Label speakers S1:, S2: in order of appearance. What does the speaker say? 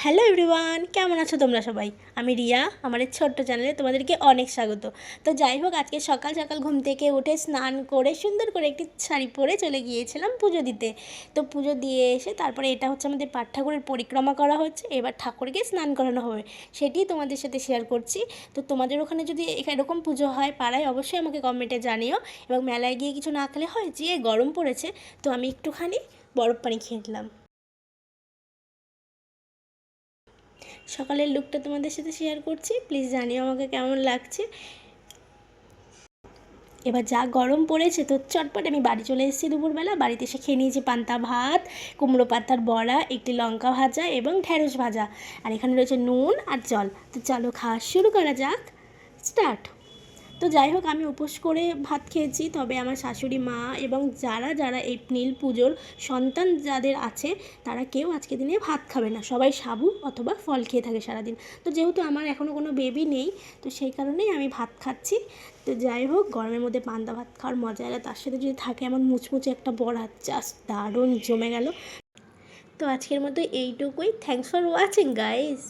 S1: Hello everyone, কেমন আছো তোমরা সবাই? আমি রিয়া, আমার এই ছোট্ট চ্যানেলে তোমাদেরকে অনেক স্বাগত। তো যাই হোক, আজকে সকাল সকাল ঘুম থেকে উঠে স্নান করে সুন্দর করে একটি শাড়ি পরে চলে গিয়েছিলাম পুজো দিতে। তো পুজো দিয়ে এসে তারপরে এটা হচ্ছে আমাদের পাঠ ঠাকুরের পরিক্রমা করা হচ্ছে, এবার ঠাকুরকে স্নান করানো হবে, সেটি তোমাদের সাথে শেয়ার করছি। তো তোমাদের ওখানে যদি এরকম পুজো হয় পাড়ায়, অবশ্যই আমাকে কমেন্টে জানিও। এবং মেলায় গিয়ে কিছু না খেলে হয়, যে গরম পড়েছে, তো আমি একটুখানি বরফ পানি খেয়ে নিলাম। সকালের লুকটা তোমাদের সাথে শেয়ার করছি, প্লিজ জানিও আমাকে কেমন লাগছে। এবার যা গরম পড়েছে, তো চটপট আমি বাড়ি চলে এসেছি দুপুরবেলা। বাড়িতে এসে খেয়ে নিয়েছি পান্তা ভাত, কুমড়ো পাতার বড়া, একটি লঙ্কা ভাজা এবং ঢ্যাঁড়স ভাজা। আর এখানে রয়েছে নুন আর জল। তো চলো খাওয়া শুরু করা যাক। স্টার্ট। তো যাই হোক, আমি উপোস করে ভাত খেয়েছি, তবে আমার শাশুড়ি মা এবং যারা যারা এই নীল পুজোর সন্তান যাদের আছে, তারা কেউ আজকে দিনে ভাত খাবে না, সবাই সাবু অথবা ফল খেয়ে থাকে সারাদিন। তো যেহেতু আমার এখনও কোনো বেবি নেই, তো সেই কারণেই আমি ভাত খাচ্ছি। তো যাই হোক, গরমের মধ্যে পান্তা ভাত খাওয়ার মজা এলে তার সাথে যদি থাকে আমার মুচমুচে একটা বড়া, জাস্ট দারুণ জমে গেল। তো আজকের মতো এইটুকুই। Thanks for watching guys.